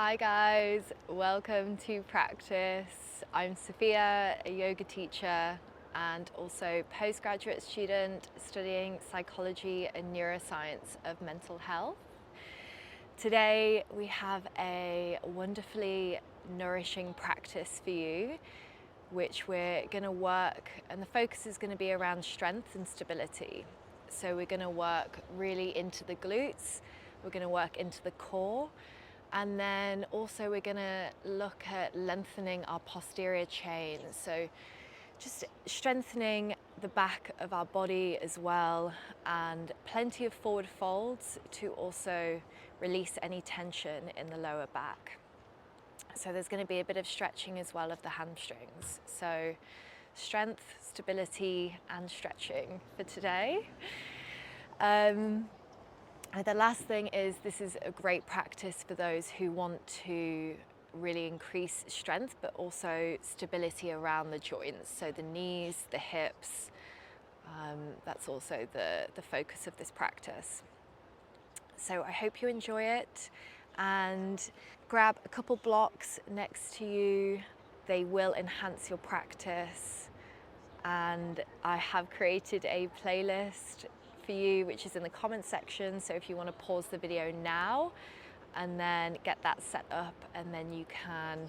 Hi guys, welcome to practice. I'm Sophia, a yoga teacher and also postgraduate student studying psychology and neuroscience of mental health. Today we have a wonderfully nourishing practice for you, which we're going to work, and the focus is going to be around strength and stability. So we're going to work really into the glutes, we're going to work into the core, and then also we're going to look at lengthening our posterior chain. So just strengthening the back of our body as well, and plenty of forward folds to also release any tension in the lower back. So there's going to be a bit of stretching as well of the hamstrings. So strength, stability and stretching for today. And the last thing is, this is a great practice for those who want to really increase strength but also stability around the joints, so the knees, the hips. That's also the focus of this practice. So I hope you enjoy it, and grab a couple blocks next to you. They will enhance your practice, and I have created a playlist for you which is in the comment section, so if you want to pause the video now and then get that set up, and then you can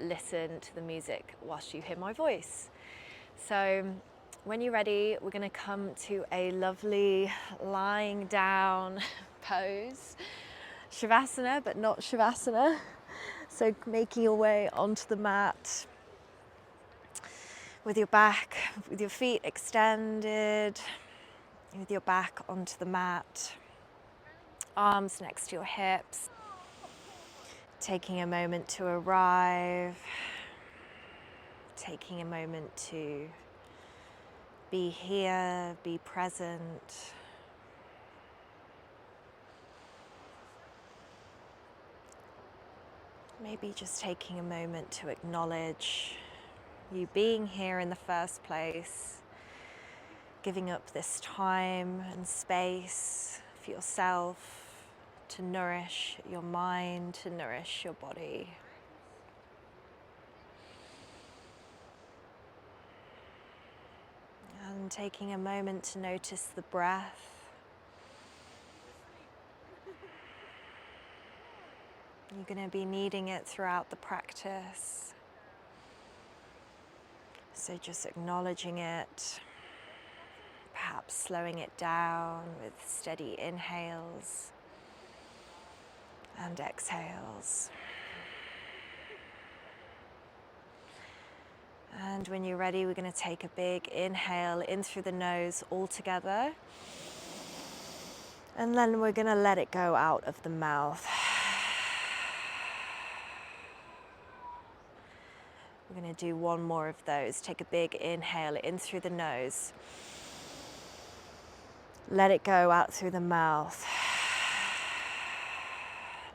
listen to the music whilst you hear my voice. So when you're ready, we're going to come to a lovely lying down pose, Shavasana but not Shavasana. So making your way onto the mat with your back, with your feet extended, with your back onto the mat, arms next to your hips, taking a moment to arrive, taking a moment to be here, be present. Maybe just taking a moment to acknowledge you being here in the first place, giving up this time and space for yourself to nourish your mind, to nourish your body. And taking a moment to notice the breath. You're going to be needing it throughout the practice. So just acknowledging it, perhaps slowing it down with steady inhales and exhales. And when you're ready, we're going to take a big inhale in through the nose all together. And then we're going to let it go out of the mouth. We're going to do one more of those. Take a big inhale in through the nose. Let it go out through the mouth.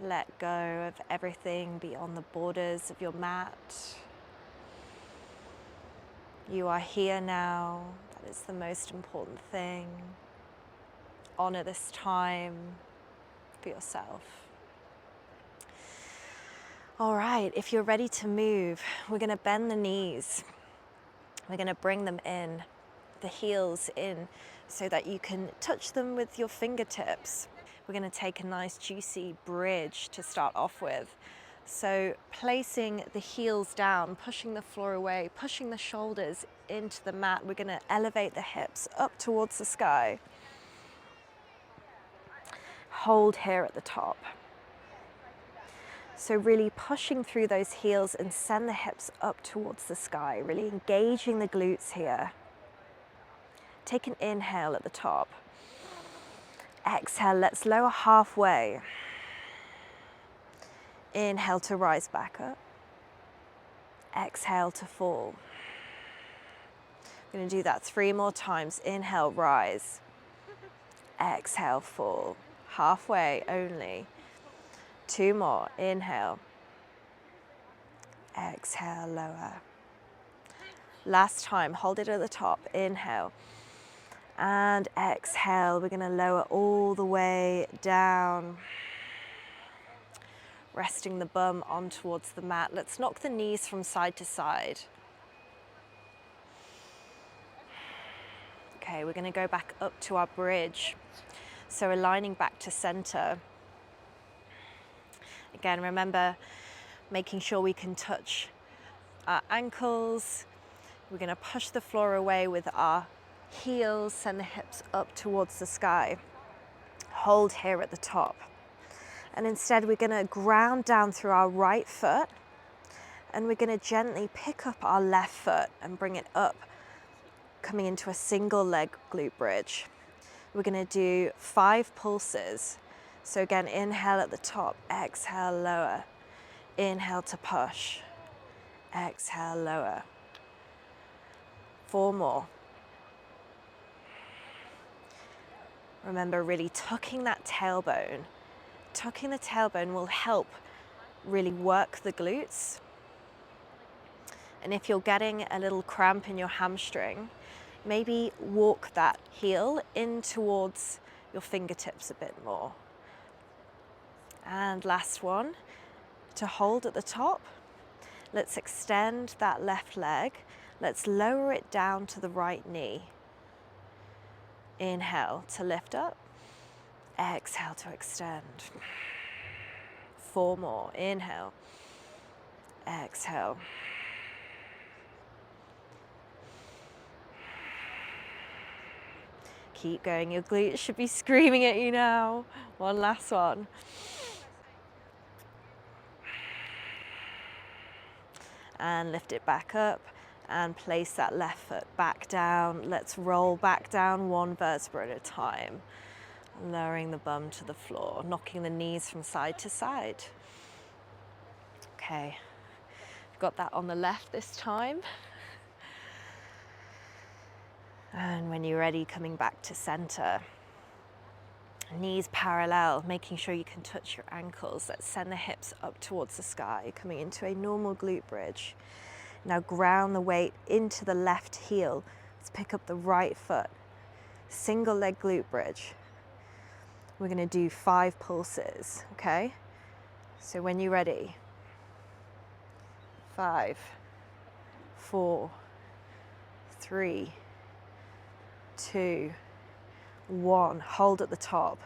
Let go of everything beyond the borders of your mat. You are here now. That is the most important thing. Honor this time for yourself. All right, if you're ready to move, we're going to bend the knees. We're going to bring them in, the heels in, so that you can touch them with your fingertips. We're going to take a nice juicy bridge to start off with. So placing the heels down, pushing the floor away, pushing the shoulders into the mat. We're going to elevate the hips up towards the sky. Hold here at the top. So really pushing through those heels and send the hips up towards the sky, really engaging the glutes here. Take an inhale at the top. Exhale, let's lower halfway. Inhale to rise back up. Exhale to fall. I'm going to do that 3 more times. Inhale, rise. Exhale, fall. Halfway only. 2 more. Inhale. Exhale, lower. Last time, hold it at the top. Inhale. And exhale. We're going to lower all the way down. resting the bum on towards the mat. Let's knock the knees from side to side. Okay, we're going to go back up to our bridge. So aligning back to center. Again, remember making sure we can touch our ankles. We're going to push the floor away with our heels, send the hips up towards the sky. Hold here at the top. And instead we're going to ground down through our right foot, and we're going to gently pick up our left foot and bring it up, coming into a single leg glute bridge. We're going to do 5 pulses. So again, inhale at the top, exhale, lower. Inhale to push, exhale, lower. 4 more. Remember really tucking that tailbone. Tucking the tailbone will help really work the glutes. And if you're getting a little cramp in your hamstring, maybe walk that heel in towards your fingertips a bit more. And last one, to hold at the top, let's extend that left leg. Let's lower it down to the right knee. Inhale to lift up, exhale to extend. 4 more, inhale, exhale. Keep going, your glutes should be screaming at you now. One last one. And lift it back up and place that left foot back down. Let's roll back down 1 vertebra at a time. Lowering the bum to the floor, knocking the knees from side to side. Okay, got that on the left this time. And when you're ready, coming back to center. Knees parallel, making sure you can touch your ankles. Let's send the hips up towards the sky, coming into a normal glute bridge. Now ground the weight into the left heel. Let's pick up the right foot. Single leg glute bridge. We're going to do 5 pulses, okay? So when you're ready, 5, 4, 3, 2, 1. Hold at the top.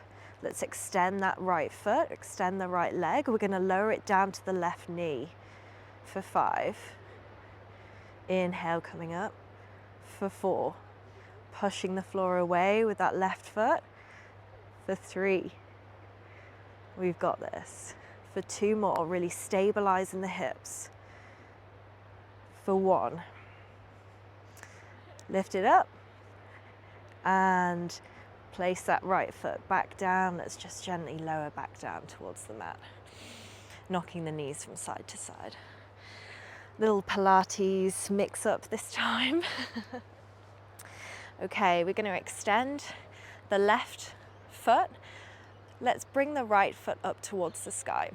Let's extend that right foot, extend the right leg. We're going to lower it down to the left knee for 5. Inhale, coming up for 4. Pushing the floor away with that left foot for 3. We've got this. For 2 more, really stabilizing the hips. For 1. Lift it up and place that right foot back down. Let's just gently lower back down towards the mat, knocking the knees from side to side. Little Pilates mix up this time. Okay, we're going to extend the left foot. Let's bring the right foot up towards the sky.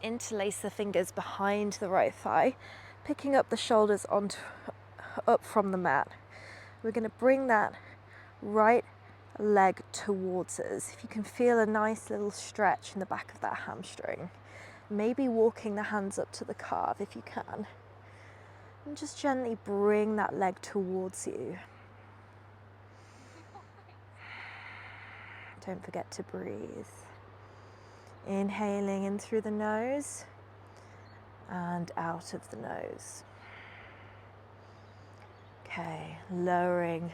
Interlace the fingers behind the right thigh, picking up the shoulders up from the mat. We're going to bring that right leg towards us. If you can feel a nice little stretch in the back of that hamstring, maybe walking the hands up to the calf if you can, and just gently bring that leg towards you. Don't forget to breathe. Inhaling in through the nose and out of the nose. Okay, lowering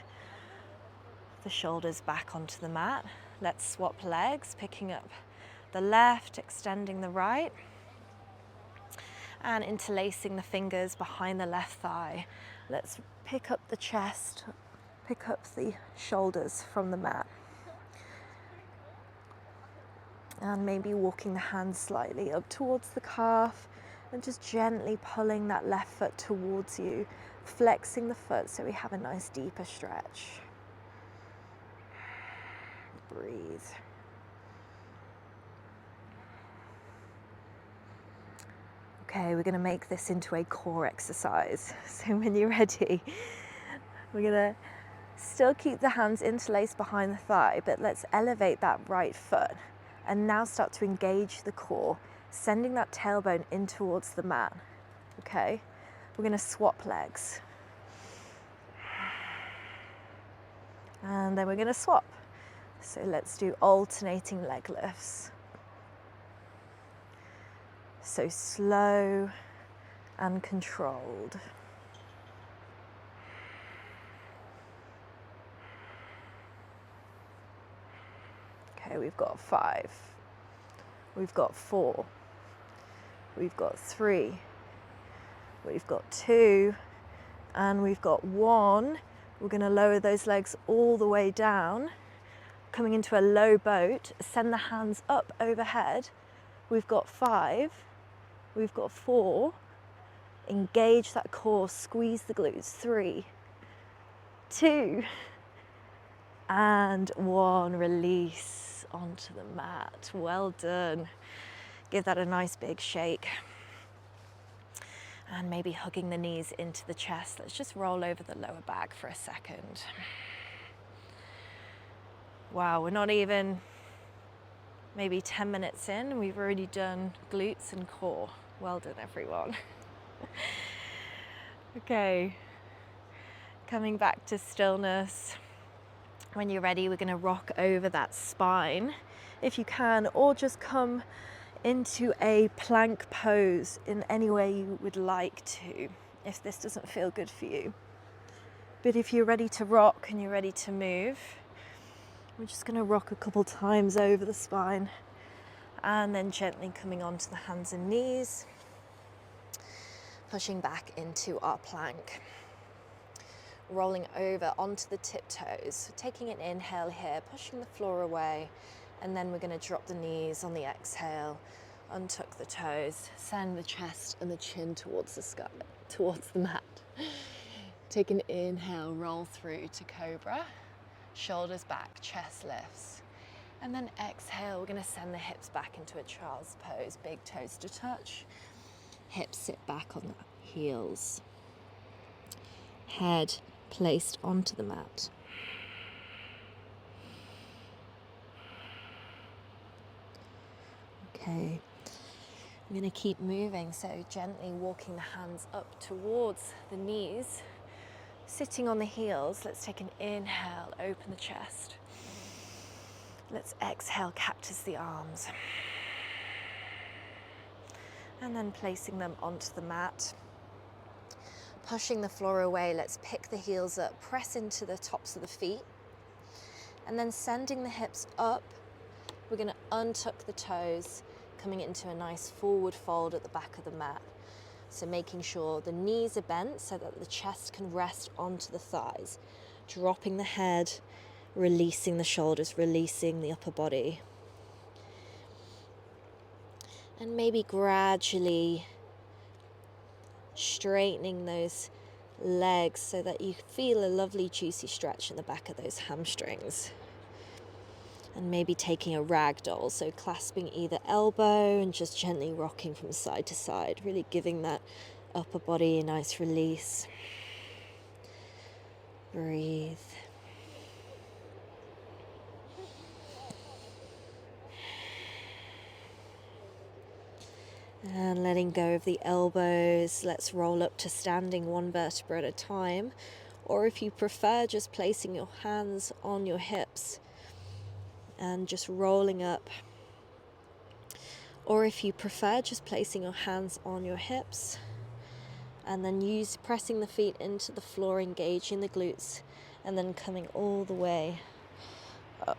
the shoulders back onto the mat. Let's swap legs, picking up the left, extending the right, and interlacing the fingers behind the left thigh. Let's pick up the chest, pick up the shoulders from the mat. And maybe walking the hands slightly up towards the calf and just gently pulling that left foot towards you, flexing the foot so we have a nice deeper stretch. Breathe. Okay, we're going to make this into a core exercise. So when you're ready, we're going to still keep the hands interlaced behind the thigh, but let's elevate that right foot and now start to engage the core, sending that tailbone in towards the mat. Okay, we're going to swap legs. And then we're going to swap. So let's do alternating leg lifts. So slow and controlled. Okay, we've got 5. We've got 4. We've got 3. We've got 2. And we've got 1. We're going to lower those legs all the way down, coming into a low boat. Send the hands up overhead. We've got 5. We've got 4. Engage that core, squeeze the glutes. 3, 2, and 1. Release onto the mat. Well done. Give that a nice big shake. And maybe hugging the knees into the chest. Let's just roll over the lower back for a second. Wow, we're not even maybe 10 minutes in and we've already done glutes and core. Well done, everyone. Okay, coming back to stillness. When you're ready, we're going to rock over that spine if you can, or just come into a plank pose in any way you would like to, if this doesn't feel good for you. But if you're ready to rock and you're ready to move, we're just going to rock a couple times over the spine and then gently coming onto the hands and knees, pushing back into our plank, rolling over onto the tiptoes, taking an inhale here, pushing the floor away, and then we're going to drop the knees on the exhale, untuck the toes, send the chest and the chin towards the sky, towards the mat. Take an inhale, roll through to cobra, shoulders back, chest lifts. And then exhale, we're going to send the hips back into a child's pose, big toes to touch, hips sit back on the heels, head placed onto the mat. Okay, I'm going to keep moving, so gently walking the hands up towards the knees, sitting on the heels. Let's take an inhale, open the chest. Let's exhale, cactus the arms. And then placing them onto the mat. Pushing the floor away, let's pick the heels up, press into the tops of the feet. And then sending the hips up, we're going to untuck the toes, coming into a nice forward fold at the back of the mat. So making sure the knees are bent so that the chest can rest onto the thighs. Dropping the head, releasing the shoulders, releasing the upper body. And maybe gradually straightening those legs so that you feel a lovely juicy stretch in the back of those hamstrings. And maybe taking a ragdoll, so clasping either elbow and just gently rocking from side to side, really giving that upper body a nice release. Breathe. And letting go of the elbows, let's roll up to standing one vertebra at a time. Or if you prefer, just placing your hands on your hips and just rolling up. Or if you prefer, just placing your hands on your hips and then pressing the feet into the floor, engaging the glutes, and then coming all the way up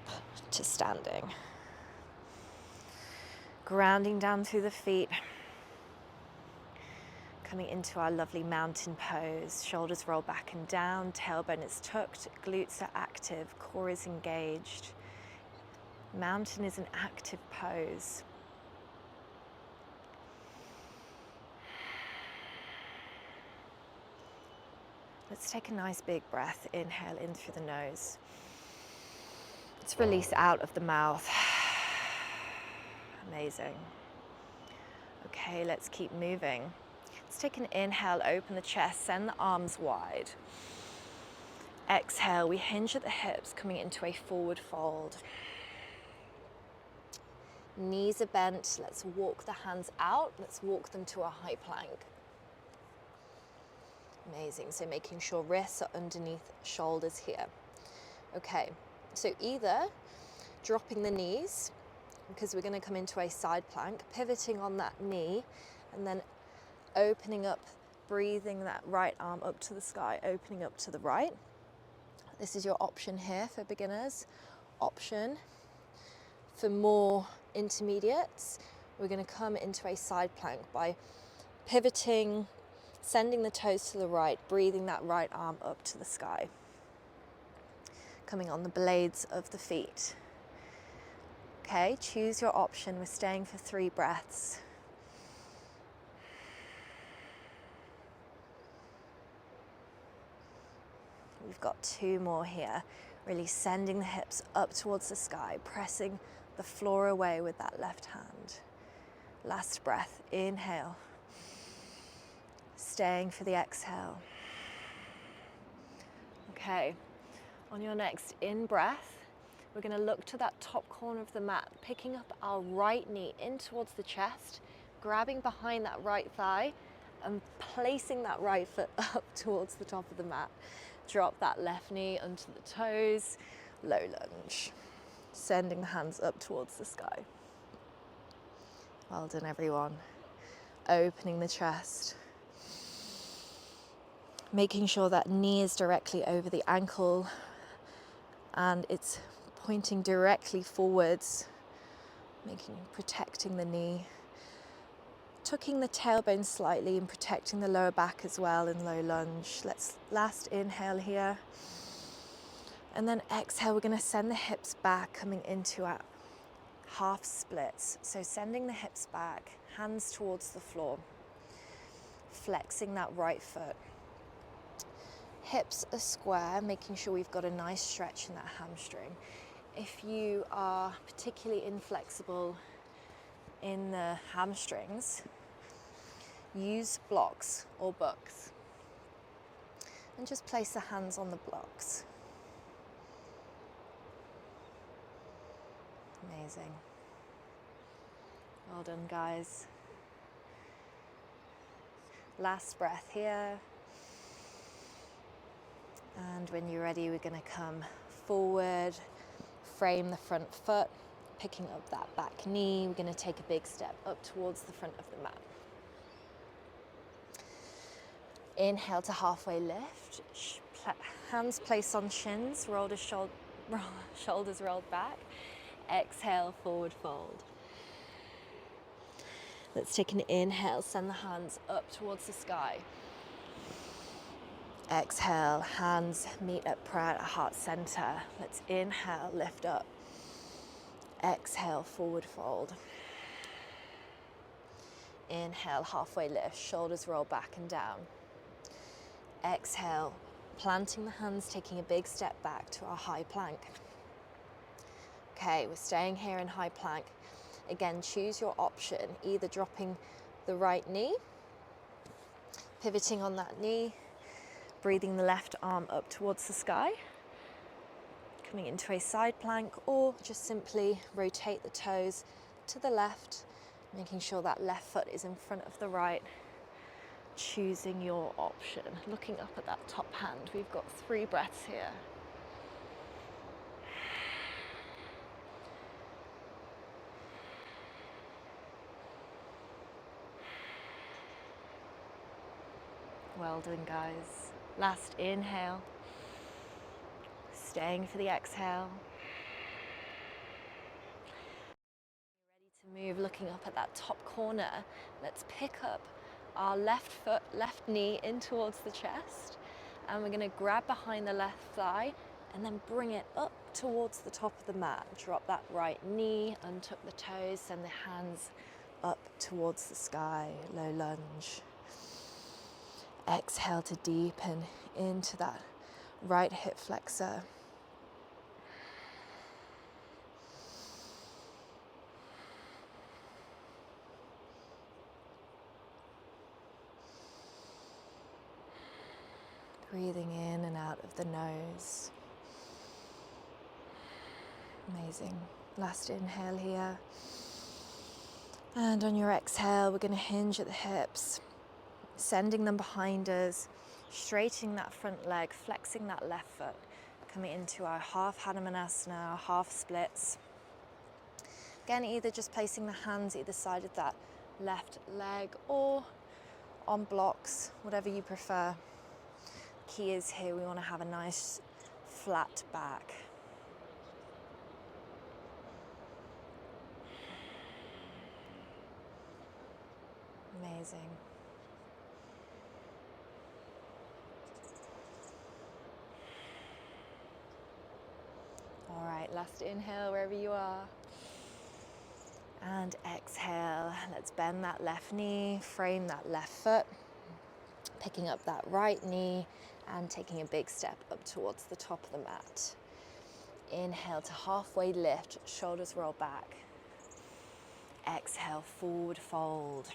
to standing. Grounding down through the feet. Coming into our lovely mountain pose. Shoulders roll back and down, tailbone is tucked, glutes are active, core is engaged. Mountain is an active pose. Let's take a nice big breath. Inhale in through the nose. Let's release out of the mouth. Amazing. Okay, let's keep moving. Let's take an inhale, open the chest, send the arms wide. Exhale, we hinge at the hips, coming into a forward fold. Knees are bent. Let's walk the hands out. Let's walk them to a high plank. Amazing. So making sure wrists are underneath shoulders here. Okay, so either dropping the knees, because we're going to come into a side plank, pivoting on that knee, and then opening up, breathing that right arm up to the sky, opening up to the right. This is your option here for beginners. Option for more intermediates, we're going to come into a side plank by pivoting, sending the toes to the right, breathing that right arm up to the sky. Coming on the blades of the feet. Okay, choose your option. We're staying for 3 breaths. We've got 2 more here. Really sending the hips up towards the sky, pressing the floor away with that left hand. Last breath, inhale. Staying for the exhale. Okay, on your next in-breath, we're going to look to that top corner of the mat, picking up our right knee in towards the chest, grabbing behind that right thigh, and placing that right foot up towards the top of the mat. Drop that left knee onto the toes, low lunge. Sending the hands up towards the sky. Well done, everyone. Opening the chest. Making sure that knee is directly over the ankle and it's pointing directly forwards, protecting the knee. Tucking the tailbone slightly and protecting the lower back as well in low lunge. Let's last inhale here. And then exhale, we're going to send the hips back, coming into our half splits. So sending the hips back, hands towards the floor. Flexing that right foot. Hips are square, making sure we've got a nice stretch in that hamstring. If you are particularly inflexible in the hamstrings, use blocks or books. And just place the hands on the blocks. Amazing. Well done, guys. Last breath here. And when you're ready, we're going to come forward, frame the front foot, picking up that back knee. We're going to take a big step up towards the front of the mat. Inhale to halfway lift. Hands placed on shins, shoulders rolled back. Exhale, forward fold. Let's take an inhale, send the hands up towards the sky. Exhale, hands meet at prayer at heart center. Let's inhale, lift up. Exhale, forward fold. Inhale, halfway lift, shoulders roll back and down. Exhale, planting the hands, taking a big step back to our high plank. Okay, we're staying here in high plank. Again, choose your option, either dropping the right knee, pivoting on that knee, breathing the left arm up towards the sky, coming into a side plank, or just simply rotate the toes to the left, making sure that left foot is in front of the right, choosing your option. Looking up at that top hand, we've got 3 breaths here. Well done, guys. Last inhale. Staying for the exhale. You're ready to move, looking up at that top corner. Let's pick up our left foot, left knee in towards the chest. And we're going to grab behind the left thigh and then bring it up towards the top of the mat. Drop that right knee, untuck the toes, send the hands up towards the sky, low lunge. Exhale to deepen into that right hip flexor. Breathing in and out of the nose. Amazing. Last inhale here. And on your exhale, we're going to hinge at the hips, sending them behind us, straightening that front leg, flexing that left foot, coming into our half Hanumanasana, our half splits. Again, either just placing the hands either side of that left leg or on blocks, whatever you prefer. Key is here, we want to have a nice flat back. Amazing. All right, last inhale wherever you are. And exhale, let's bend that left knee, frame that left foot, picking up that right knee and taking a big step up towards the top of the mat. Inhale to halfway lift, shoulders roll back. Exhale, forward fold.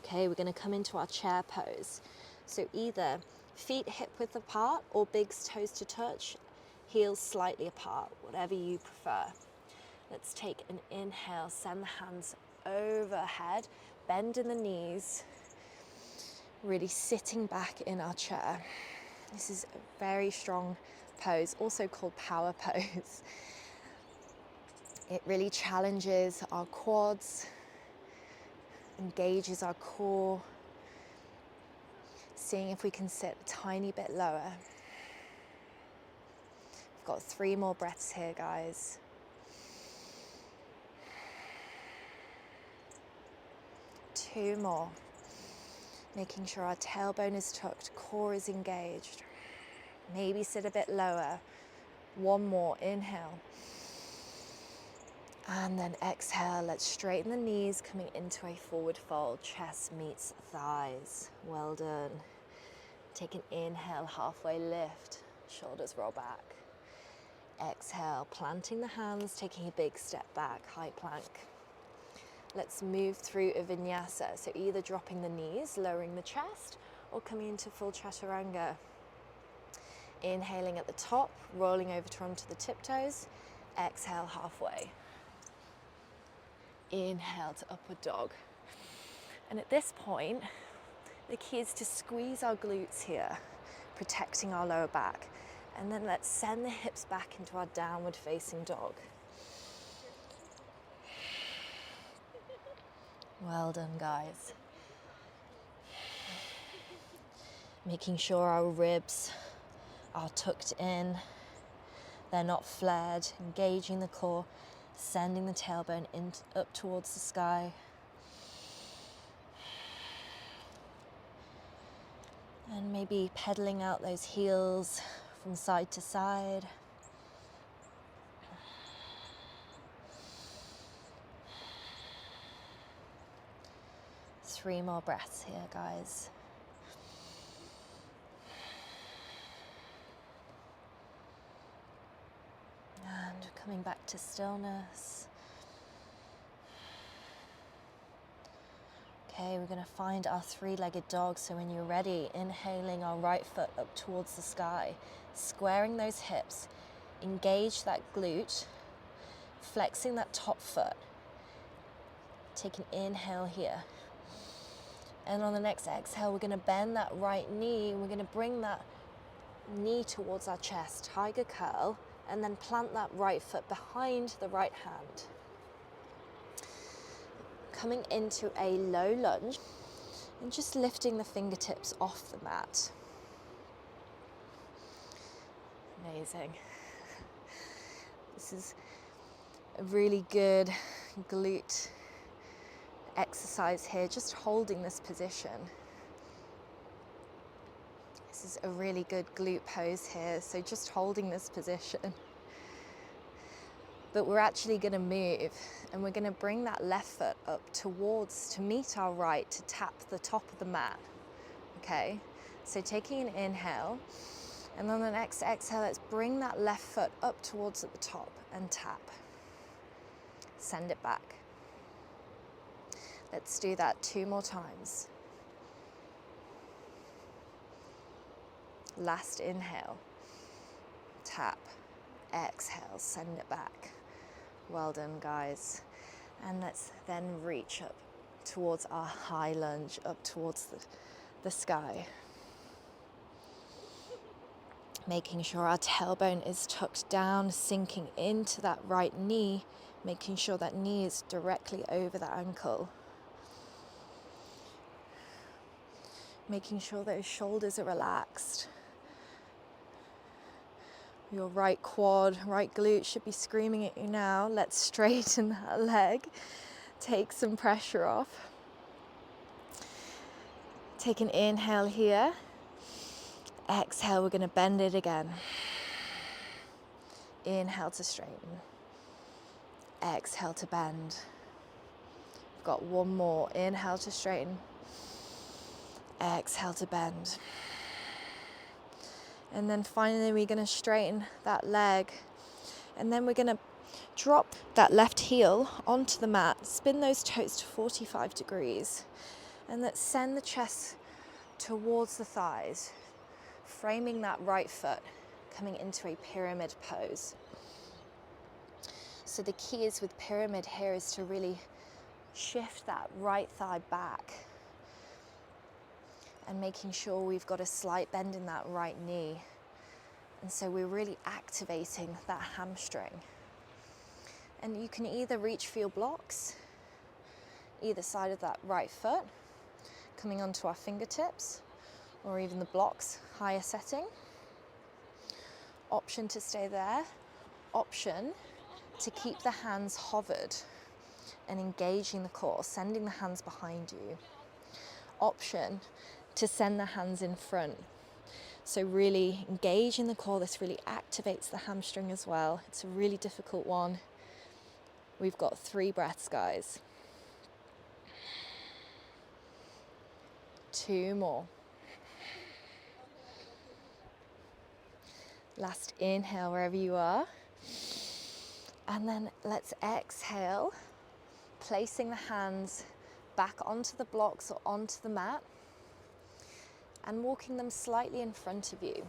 Okay, we're going to come into our chair pose. So either feet hip width apart or big toes to touch, heels slightly apart, whatever you prefer. Let's take an inhale, send the hands overhead, bend in the knees, really sitting back in our chair. This is a very strong pose, also called power pose. It really challenges our quads, engages our core, seeing if we can sit a tiny bit lower. We've got 3 more breaths here, guys. Two more. Making sure our tailbone is tucked, core is engaged. Maybe sit a bit lower. 1 more, inhale. And then exhale, let's straighten the knees, coming into a forward fold. Chest meets thighs. Well done. Take an inhale, halfway lift. Shoulders roll back. Exhale, planting the hands, taking a big step back, high plank. Let's move through a vinyasa. So either dropping the knees, lowering the chest, or coming into full chaturanga. Inhaling at the top, rolling over onto the tiptoes. Exhale, halfway. Inhale to upward dog. And at this point, the key is to squeeze our glutes here, protecting our lower back. And then let's send the hips back into our downward facing dog. Well done, guys. Making sure our ribs are tucked in, they're not flared, engaging the core, sending the tailbone up towards the sky. And maybe pedaling out those heels from side to side. Three more breaths here, guys. And coming back to stillness. Okay, we're going to find our 3-legged dog. So when you're ready, inhaling our right foot up towards the sky, squaring those hips, engage that glute, flexing that top foot. Take an inhale here. And on the next exhale, we're going to bend that right knee. We're going to bring that knee towards our chest, tiger curl, and then plant that right foot behind the right hand. Coming into a low lunge and just lifting the fingertips off the mat. Amazing. This is a really good glute exercise here, just holding this position. This is a really good glute pose here, so just holding this position. But we're actually going to move and we're going to bring that left foot up towards, to meet our right, to tap the top of the mat. Okay, so taking an inhale, and on the next exhale, let's bring that left foot up towards at the top and tap. Send it back. Let's do that 2 more times. Last inhale, tap, exhale, send it back. Well done, guys. And let's then reach up towards our high lunge, up towards the sky. Making sure our tailbone is tucked down, sinking into that right knee, making sure that knee is directly over the ankle. Making sure those shoulders are relaxed. Your right quad, right glute should be screaming at you now. Let's straighten that leg. Take some pressure off. Take an inhale here. Exhale, we're going to bend it again. Inhale to straighten. Exhale to bend. We've got one more. Inhale to straighten. Exhale to bend. And then finally we're going to straighten that leg. And then we're going to drop that left heel onto the mat. Spin those toes to 45 degrees. And let's send the chest towards the thighs, framing that right foot, coming into a pyramid pose. So the key is with pyramid here is to really shift that right thigh back and making sure we've got a slight bend in that right knee. And so we're really activating that hamstring. And you can either reach for your blocks, either side of that right foot, coming onto our fingertips, or even the blocks higher setting. Option to stay there. Option to keep the hands hovered and engaging the core, sending the hands behind you. Option to send the hands in front. So really engaging the core. This really activates the hamstring as well. It's a really difficult one. We've got 3 breaths, guys. 2 more. Last inhale wherever you are. And then let's exhale, placing the hands back onto the blocks or onto the mat and walking them slightly in front of you.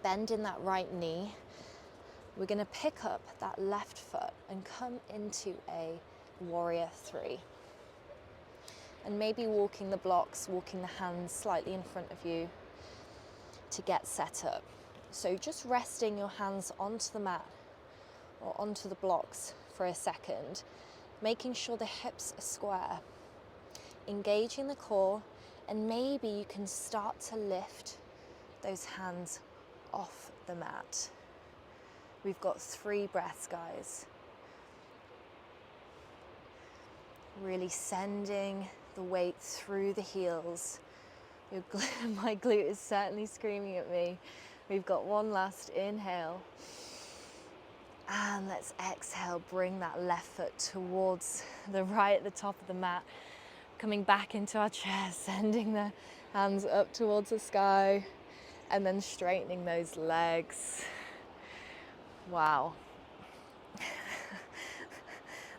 Bend in that right knee. We're going to pick up that left foot and come into a warrior 3. And maybe walking the blocks, walking the hands slightly in front of you to get set up. So just resting your hands onto the mat or onto the blocks for a second, making sure the hips are square, engaging the core, and maybe you can start to lift those hands off the mat. We've got 3 breaths, guys. Really sending the weight through the heels. My glute is certainly screaming at me. We've got one last inhale. And let's exhale, bring that left foot towards the right at the top of the mat. Coming back into our chest, sending the hands up towards the sky, and then straightening those legs. Wow.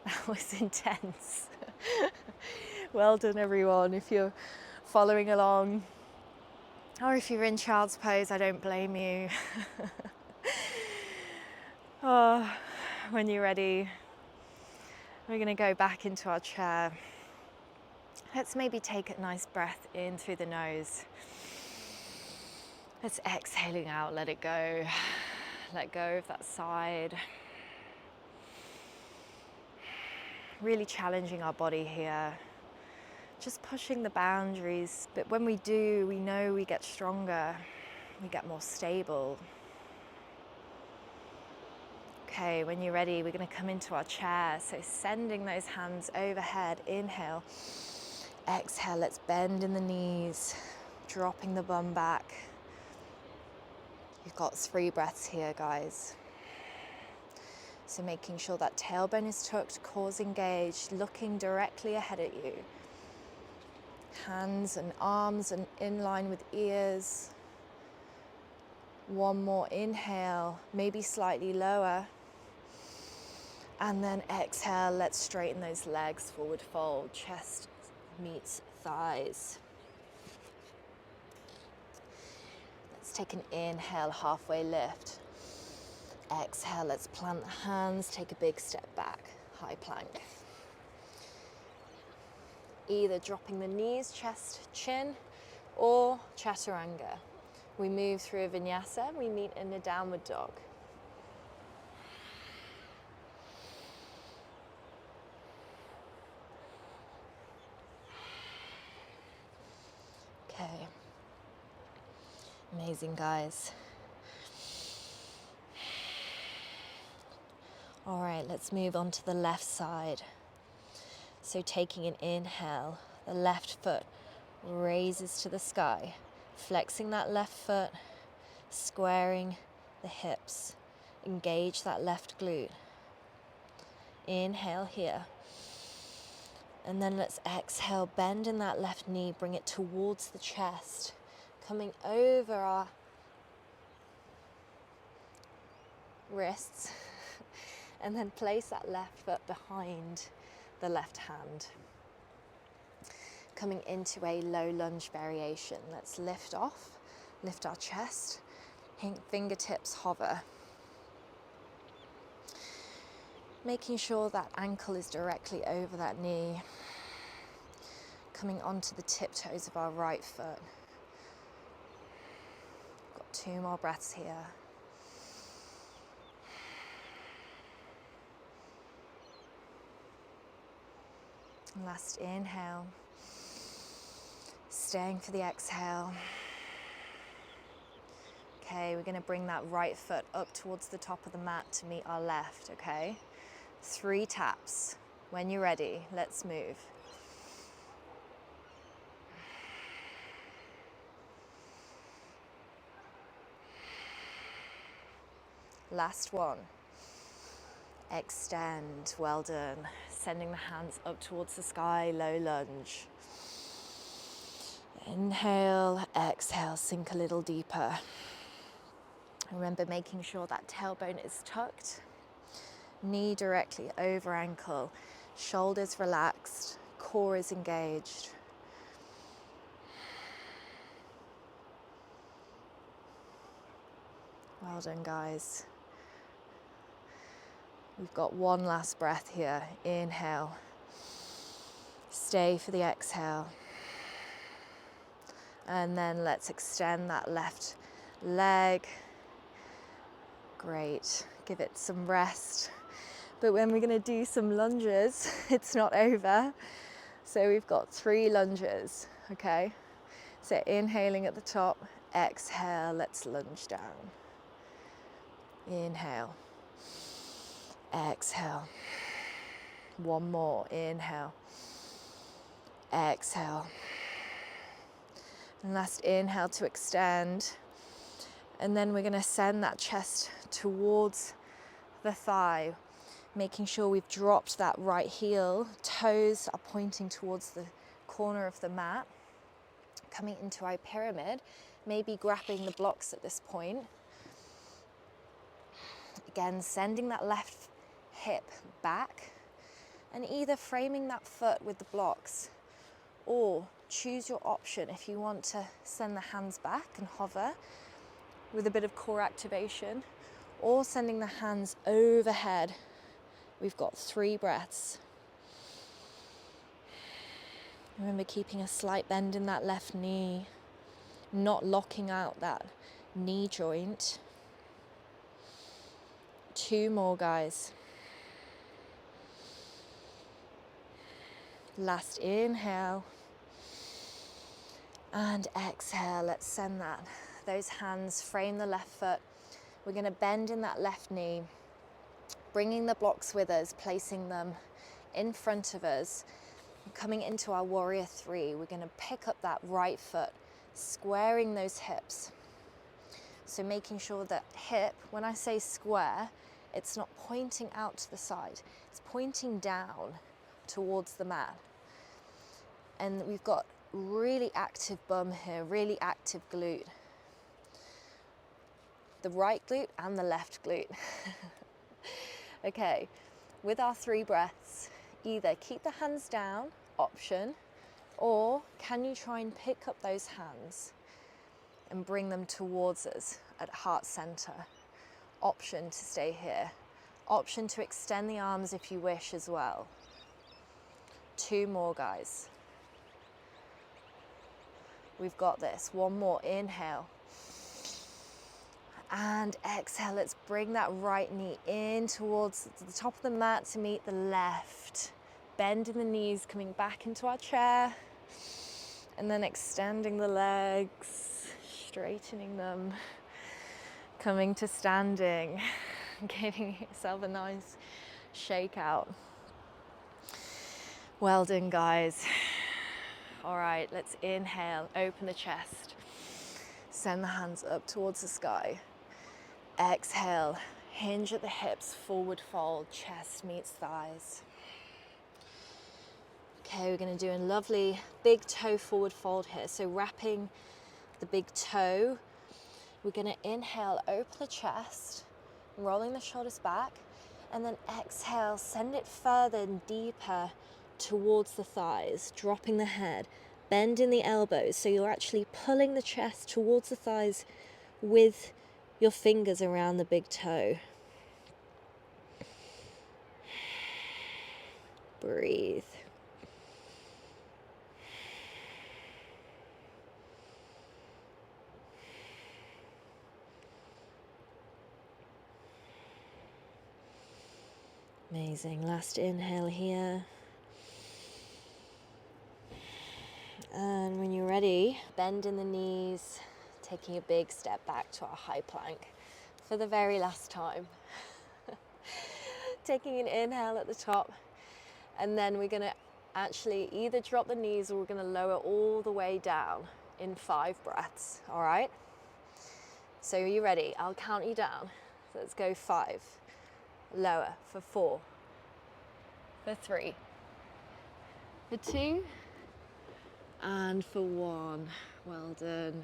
That was intense. Well done, everyone. If you're following along, or if you're in child's pose, I don't blame you. Oh, when you're ready, we're going to go back into our chair. Let's maybe take a nice breath in through the nose. Let's exhaling out, let it go. Let go of that side. Really challenging our body here. Just pushing the boundaries. But when we do, we know we get stronger. We get more stable. Okay, when you're ready, we're going to come into our chair. So sending those hands overhead. Inhale. Exhale, let's bend in the knees. Dropping the bum back. You've got 3 breaths here, guys. So making sure that tailbone is tucked, core's engaged, looking directly ahead at you. Hands and arms and in line with ears. One more inhale, maybe slightly lower. And then exhale, let's straighten those legs, forward fold, chest meets thighs. Let's take an inhale, halfway lift. Exhale, let's plant the hands, take a big step back. high plank. Either dropping the knees, chest, chin, or chaturanga. We move through a vinyasa, we meet in a downward dog. Okay. Amazing, guys. All right, let's move on to the left side. So taking an inhale, the left foot raises to the sky, flexing that left foot, squaring the hips, engage that left glute. Inhale here. And then let's exhale, bend in that left knee, bring it towards the chest, coming over our wrists, and then place that left foot behind the left hand. Coming into a low lunge variation. Let's lift off, lift our chest, fingertips hover. Making sure that ankle is directly over that knee. Coming onto the tiptoes of our right foot. Got 2 more breaths here. Last inhale. Staying for the exhale. Okay, we're going to bring that right foot up towards the top of the mat to meet our left, okay? 3 taps. When you're ready, let's move. Last one. Extend, well done. Sending the hands up towards the sky, low lunge. Inhale, exhale, sink a little deeper. Remember making sure that tailbone is tucked, knee directly over ankle, shoulders relaxed, core is engaged. Well done, guys. We've got 1 last breath here. Inhale. Stay for the exhale. And then let's extend that left leg. Great. Give it some rest. But when we're going to do some lunges, it's not over. So we've got 3 lunges, okay? So inhaling at the top, exhale, let's lunge down. Inhale. Exhale. 1 more. Inhale. Exhale. And last inhale to extend. And then we're going to send that chest towards the thigh, making sure we've dropped that right heel. Toes are pointing towards the corner of the mat. Coming into our pyramid, maybe grabbing the blocks at this point. Again, sending that left hip back and either framing that foot with the blocks, or choose your option if you want to send the hands back and hover with a bit of core activation, or sending the hands overhead. We've got 3 breaths. Remember keeping a slight bend in that left knee, not locking out that knee joint. 2 more, guys. Last inhale and exhale. Let's send those hands, frame the left foot. We're going to bend in that left knee, bringing the blocks with us, placing them in front of us. Coming into our warrior 3, we're going to pick up that right foot, squaring those hips. So making sure that hip, when I say square, it's not pointing out to the side, it's pointing down towards the mat. And we've got really active bum here, really active glute. The right glute and the left glute. Okay, with our 3 breaths, either keep the hands down, option, or can you try and pick up those hands and bring them towards us at heart center? Option to stay here. Option to extend the arms if you wish as well. 2 more, guys. We've got this. 1 more. Inhale. And exhale. Let's bring that right knee in towards the top of the mat to meet the left. Bending the knees, coming back into our chair. And then extending the legs, straightening them. Coming to standing. Giving yourself a nice shake out. Well done, guys. All right, let's inhale, open the chest. Send the hands up towards the sky. Exhale, hinge at the hips, forward fold, chest meets thighs. Okay, we're gonna do a lovely big toe forward fold here. So wrapping the big toe, we're gonna inhale, open the chest, rolling the shoulders back, and then exhale, send it further and deeper towards the thighs, dropping the head, bending the elbows, so you're actually pulling the chest towards the thighs with your fingers around the big toe. Breathe. Amazing. Last inhale here. And when you're ready, bend in the knees, taking a big step back to our high plank for the very last time. Taking an inhale at the top, and then we're going to actually either drop the knees or we're going to lower all the way down in 5 breaths, all right? So are you ready? I'll count you down. So let's go 5, lower for 4, for 3, for 2, and for 1. Well done.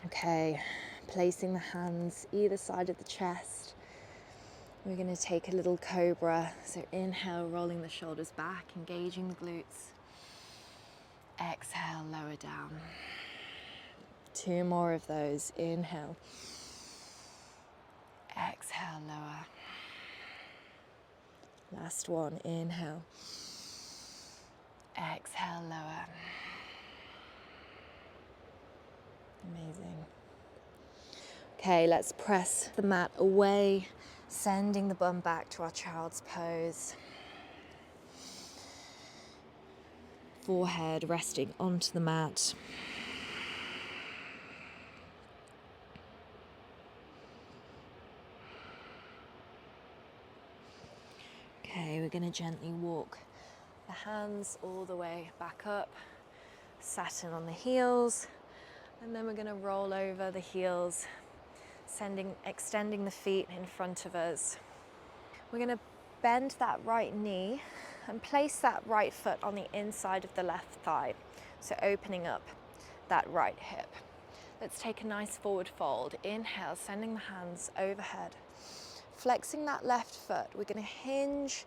Okay, placing the hands either side of the chest. We're going to take a little cobra. So inhale, rolling the shoulders back, engaging the glutes. Exhale, lower down. 2 more of those. Inhale. Exhale, lower. Last one. Inhale. Exhale, lower. Amazing. Okay, let's press the mat away, sending the bum back to our child's pose. Forehead resting onto the mat. Okay, we're going to gently walk the hands all the way back up, satin on the heels, and then we're going to roll over the heels, extending the feet in front of us. We're going to bend that right knee and place that right foot on the inside of the left thigh, so opening up that right hip. Let's take a nice forward fold. Inhale, sending the hands overhead. Flexing that left foot, we're going to hinge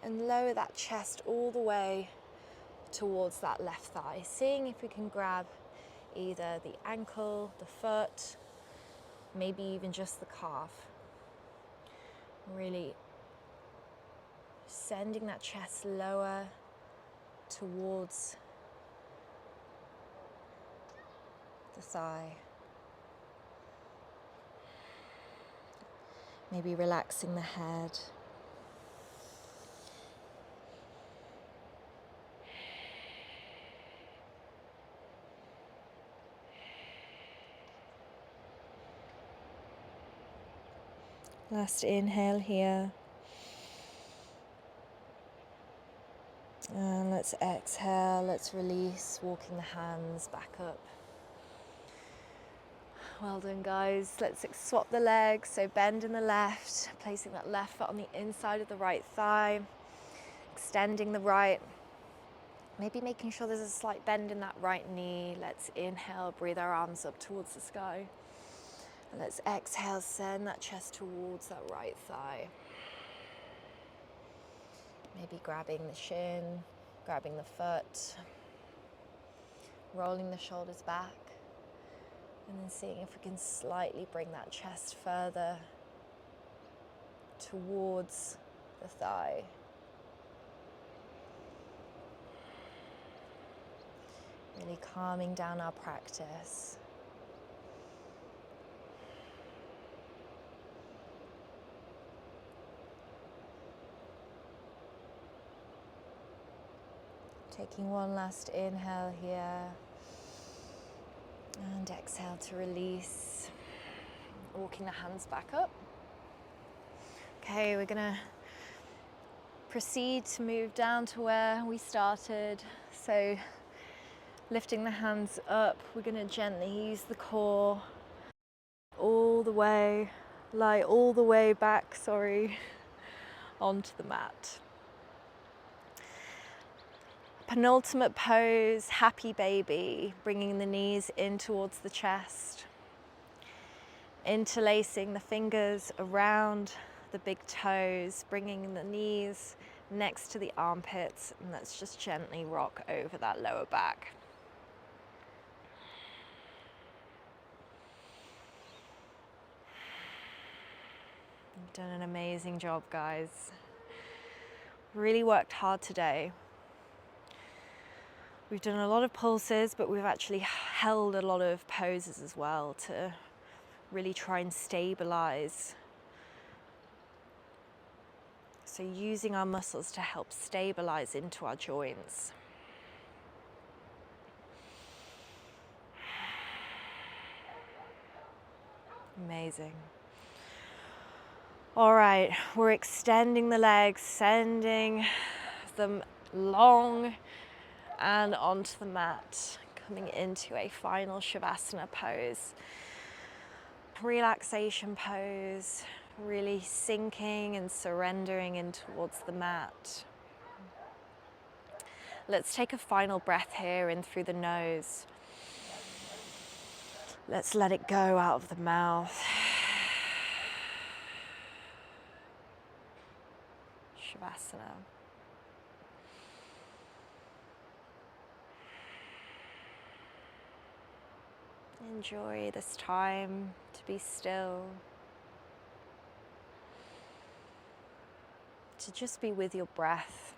and lower that chest all the way towards that left thigh, seeing if we can grab either the ankle, the foot, maybe even just the calf. Really sending that chest lower towards the thigh. Maybe relaxing the head. Last inhale here. And let's exhale, let's release, walking the hands back up. Well done, guys. Let's swap the legs. So bend in the left, placing that left foot on the inside of the right thigh, extending the right. Maybe making sure there's a slight bend in that right knee. Let's inhale, breathe our arms up towards the sky. And let's exhale, send that chest towards that right thigh. Maybe grabbing the shin, grabbing the foot, rolling the shoulders back. And then seeing if we can slightly bring that chest further towards the thigh. Really calming down our practice. Taking one last inhale here. And exhale to release. Walking the hands back up. Okay, we're gonna proceed to move down to where we started. So lifting the hands up, we're gonna gently use the core all the way, lie all the way back, onto the mat. Penultimate pose, happy baby, bringing the knees in towards the chest. Interlacing the fingers around the big toes, bringing the knees next to the armpits, and let's just gently rock over that lower back. You've done an amazing job, guys. Really worked hard today. We've done a lot of pulses, but we've actually held a lot of poses as well to really try and stabilize. So using our muscles to help stabilize into our joints. Amazing. All right, we're extending the legs, sending them long and onto the mat, coming into a final Shavasana pose. Relaxation pose, really sinking and surrendering in towards the mat. Let's take a final breath here in through the nose. Let's let it go out of the mouth. Shavasana. Enjoy this time to be still, to just be with your breath.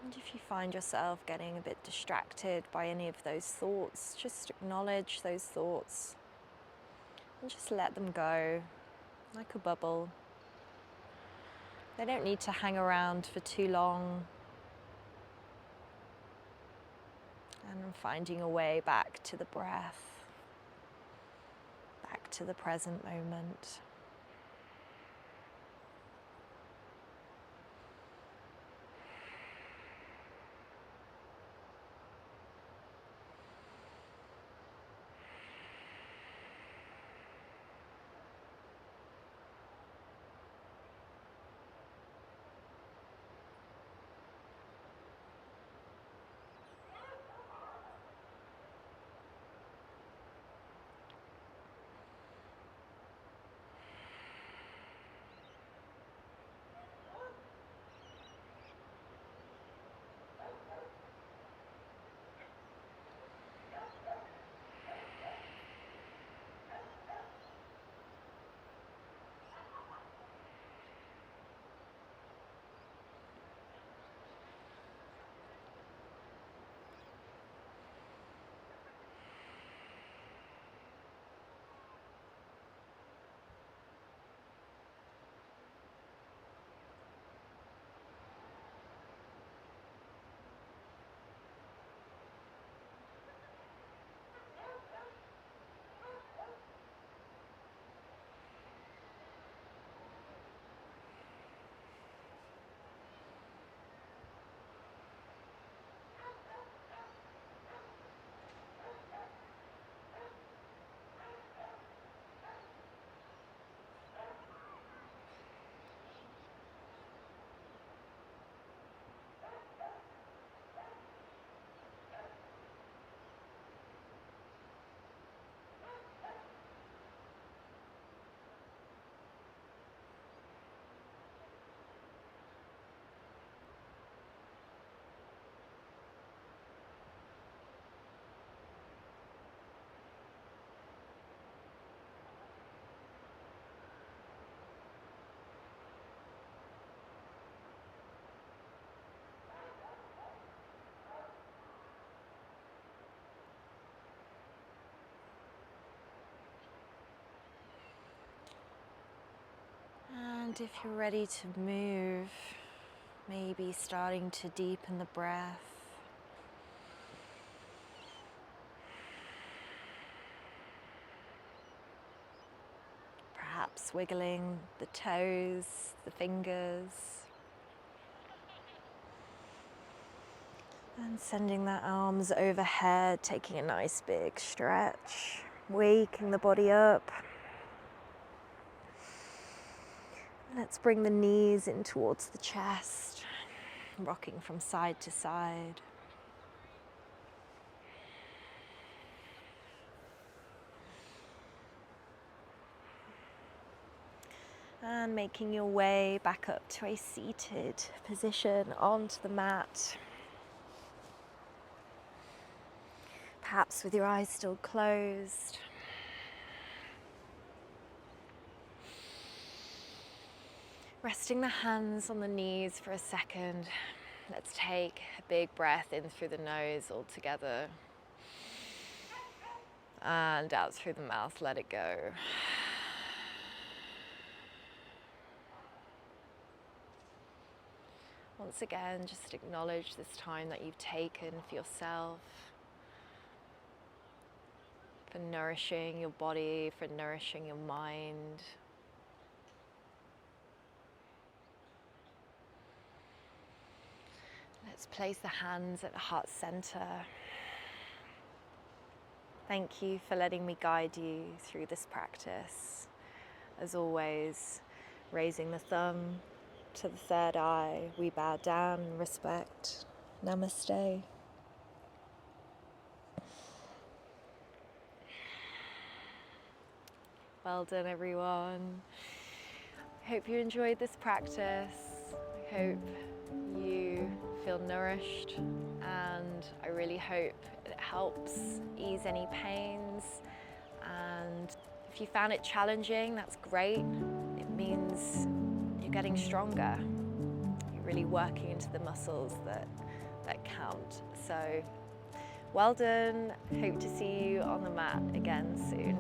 And if you find yourself getting a bit distracted by any of those thoughts, just acknowledge those thoughts and just let them go like a bubble. They don't need to hang around for too long. And finding a way back to the breath, back to the present moment. And if you're ready to move, maybe starting to deepen the breath. Perhaps wiggling the toes, the fingers. And sending the arms overhead, taking a nice big stretch, waking the body up. Let's bring the knees in towards the chest, rocking from side to side. And making your way back up to a seated position onto the mat. Perhaps with your eyes still closed. Resting the hands on the knees for a second. Let's take a big breath in through the nose all together. And out through the mouth, let it go. Once again, just acknowledge this time that you've taken for yourself, for nourishing your body, for nourishing your mind. Let's place the hands at the heart center. Thank you for letting me guide you through this practice. As always, raising the thumb to the third eye, we bow down in respect. Namaste. Well done, everyone. I hope you enjoyed this practice. I hope you feel nourished, and I really hope it helps ease any pains. And if you found it challenging, that's great. It means you're getting stronger. You're really working into the muscles that count. So well done. Hope to see you on the mat again soon.